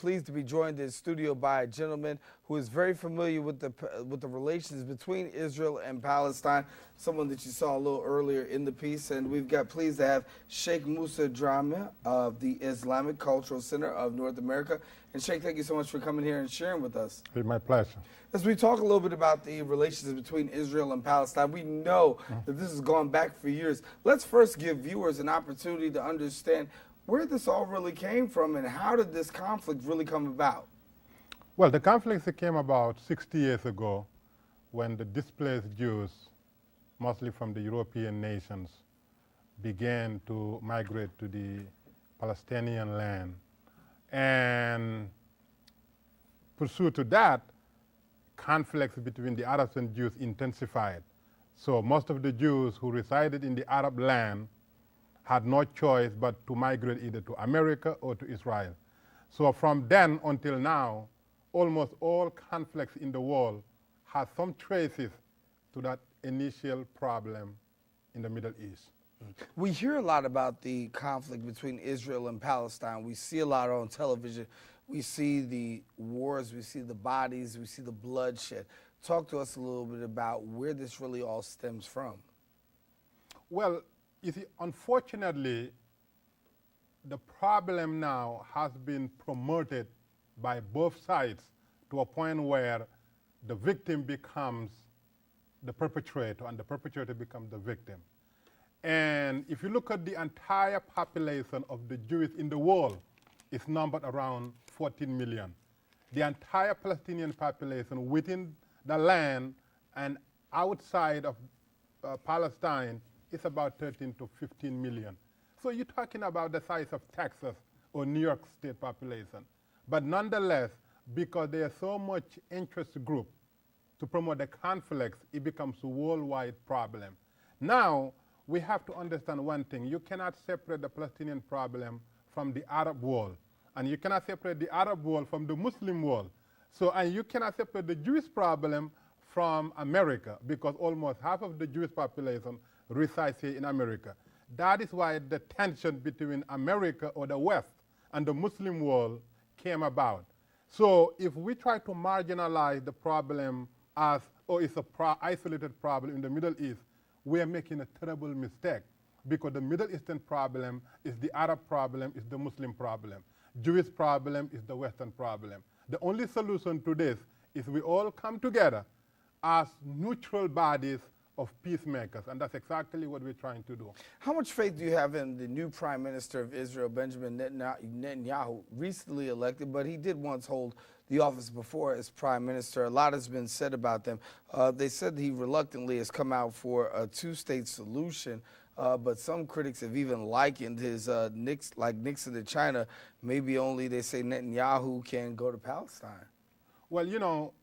pleased to be joined in studio by a gentleman who is very familiar with the relations between Israel and Palestine, someone that you saw a little earlier in the piece. And we've got pleased to have Sheikh Moussa Drammeh of the Islamic Cultural Center of North America. And Sheikh, thank you so much for coming here and sharing with us. It's my pleasure. As we talk a little bit about the relations between Israel and Palestine, we know that this has gone back for years. Let's first give viewers an opportunity to understand where this all really came from and how did this conflict really come about? Well, the conflict came about 60 years ago when the displaced Jews, mostly from the European nations, began to migrate to the Palestinian land. And pursuant to that, conflicts between the Arabs and Jews intensified. So most of the Jews who resided in the Arab land had no choice but to migrate either to America or to Israel. So from then until now, almost all conflicts in the world have some traces to that initial problem in the Middle East. We hear a lot about the conflict between Israel and Palestine. We see a lot on television. We see the wars, we see the bodies, we see the bloodshed. Talk to us a little bit about where this really all stems from. Well, you see, unfortunately, the problem now has been promoted by both sides to a point where the victim becomes the perpetrator and the perpetrator becomes the victim. And if you look at the entire population of the Jews in the world, it's numbered around 14 million. The entire Palestinian population within the land and outside of Palestine is about 13 to 15 million. So you're talking about the size of Texas or New York State population. But nonetheless, because there's so much interest group to promote the conflicts, it becomes a worldwide problem. Now, we have to understand one thing. You cannot separate the Palestinian problem from the Arab world. And you cannot separate the Arab world from the Muslim world. So, and you cannot separate the Jewish problem from America, because almost half of the Jewish population resides here in America. That is why the tension between America or the West and the Muslim world came about. So if we try to marginalize the problem as, oh, it's a isolated problem in the Middle East, we are making a terrible mistake, because the Middle Eastern problem is the Arab problem, is the Muslim problem. Jewish problem is the Western problem. The only solution to this is we all come together as neutral bodies of peacemakers, and that's exactly what we're trying to do. How much faith do you have in the new Prime Minister of Israel, Benjamin Netanyahu, recently elected, but he did once hold the office before as Prime Minister? A lot has been said about them. They said he reluctantly has come out for a two-state solution, but some critics have even likened his like Nixon to China. Maybe only, they say, Netanyahu can go to Palestine. Well, you know,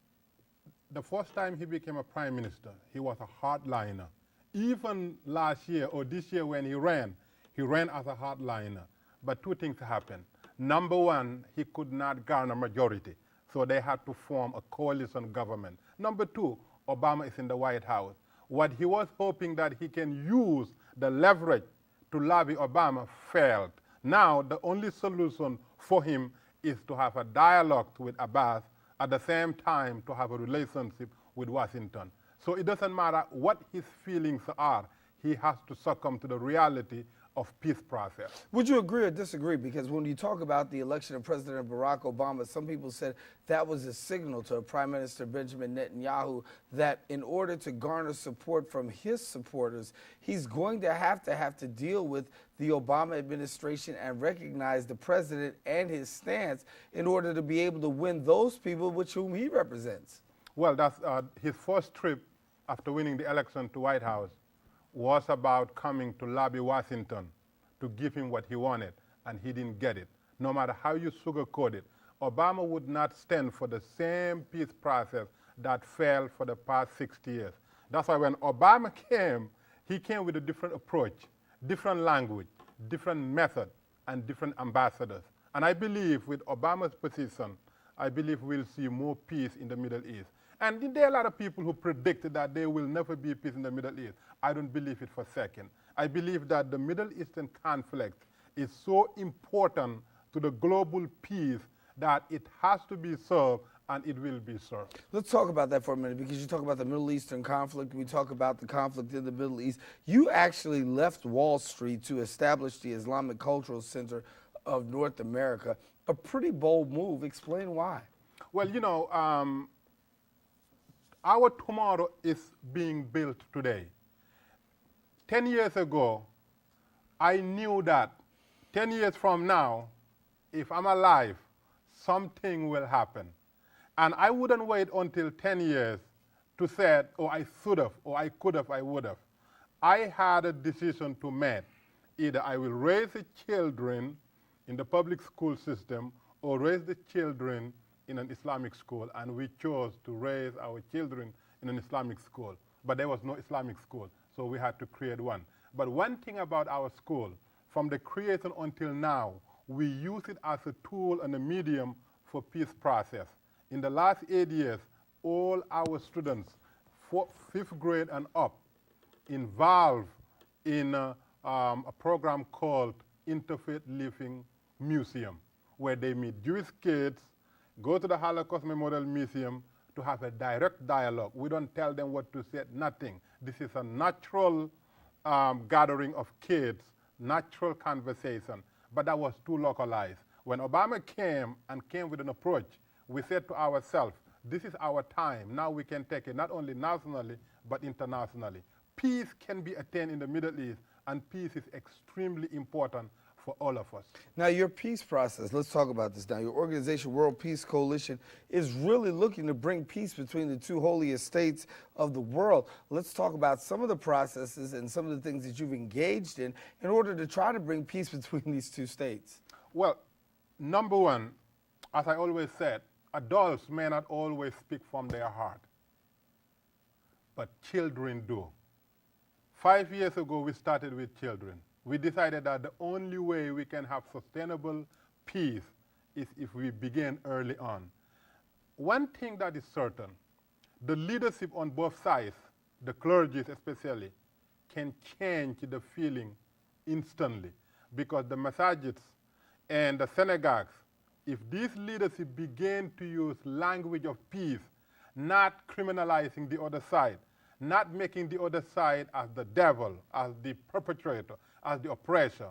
the first time he became a prime minister, he was a hardliner. Even last year or this year when he ran as a hardliner. But two things happened. Number one, he could not garner majority, so they had to form a coalition government. Number two, Obama is in the White House. What he was hoping that he can use the leverage to lobby Obama failed. Now, the only solution for him is to have a dialogue with Abbas, at the same time to have a relationship with Washington. So it doesn't matter what his feelings are, he has to succumb to the reality of peace process. Would you agree or disagree? Because when you talk about the election of President Barack Obama, some people said that was a signal to Prime Minister Benjamin Netanyahu that in order to garner support from his supporters, he's going to have to deal with the Obama administration and recognize the president and his stance in order to be able to win those people with whom he represents. Well, that's his first trip after winning the election to White House was about coming to lobby Washington to give him what he wanted, and he didn't get it. No matter how you sugarcoat it, Obama would not stand for the same peace process that failed for the past 60 years. That's why when Obama came, he came with a different approach, different language, different method, and different ambassadors. And I believe with Obama's position, I believe we'll see more peace in the Middle East. And there are a lot of people who predicted that there will never be peace in the Middle East. I don't believe it for a second. I believe that the Middle Eastern conflict is so important to the global peace that it has to be served and it will be served. Let's talk about that for a minute, because you talk about the Middle Eastern conflict. We talk about the conflict in the Middle East. You actually left Wall Street to establish the Islamic Cultural Center of North America. A pretty bold move. Explain why. Well, you know, our tomorrow is being built today. 10 years ago, I knew that 10 years from now, if I'm alive, something will happen. And I wouldn't wait until 10 years to say, oh, I should have, or I could have, I would have. I had a decision to make. Either I will raise the children in the public school system or raise the children in an Islamic school, and we chose to raise our children in an Islamic school. But there was no Islamic school, so we had to create one. But one thing about our school, from the creation until now, we use it as a tool and a medium for peace process. In the last 8 years, all our students, 5th grade and up, involved in a program called Interfaith Living Museum, where they meet Jewish kids, go to the Holocaust Memorial Museum to have a direct dialogue. We don't tell them what to say, nothing. This is a natural gathering of kids, natural conversation, but that was too localized. When Obama came with an approach, we said to ourselves, this is our time. Now we can take it not only nationally, but internationally. Peace can be attained in the Middle East, and peace is extremely important for all of us. Now, your peace process, let's talk about this now. Your organization, World Peace Coalition, is really looking to bring peace between the two holiest states of the world. Let's talk about some of the processes and some of the things that you've engaged in order to try to bring peace between these two states. Well, number one, as I always said, adults may not always speak from their heart, but children do. 5 years ago, we started with children. We decided that the only way we can have sustainable peace is if we begin early on. One thing that is certain, the leadership on both sides, the clergy especially, can change the feeling instantly, because the masajids and the synagogues, if these leadership begin to use language of peace, not criminalizing the other side, not making the other side as the devil, as the perpetrator, as the oppressor,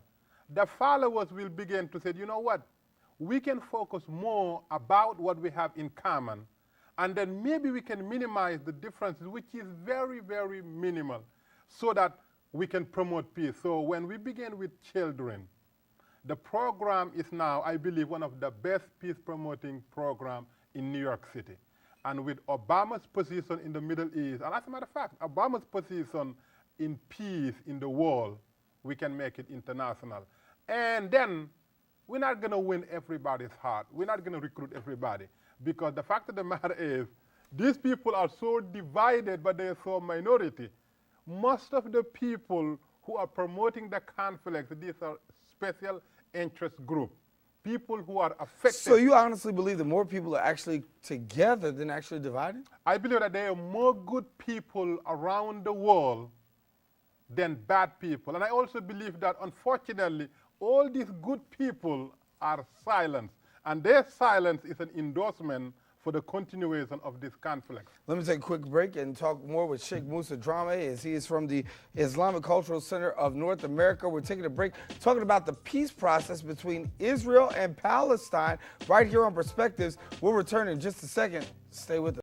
the followers will begin to say, you know what, we can focus more about what we have in common, and then maybe we can minimize the differences, which is very, very minimal, so that we can promote peace. So when we begin with children, the program is now, I believe, one of the best peace-promoting programs in New York City. And with Obama's position in the Middle East, and as a matter of fact, Obama's position in peace in the world, we can make it international. And then we're not going to win everybody's heart. We're not going to recruit everybody, because the fact of the matter is, these people are so divided, but they're so minority. Most of the people who are promoting the conflict, these are special interest group, people who are affected. So you honestly believe that more people are actually together than actually divided? I believe that there are more good people around the world than bad people. And I also believe that, unfortunately, all these good people are silenced. And their silence is an endorsement for the continuation of this conflict. Let me take a quick break and talk more with Sheikh Moussa Drammeh, as he is from the Islamic Cultural Center of North America. We're taking a break talking about the peace process between Israel and Palestine right here on Perspectives. We'll return in just a second. Stay with us.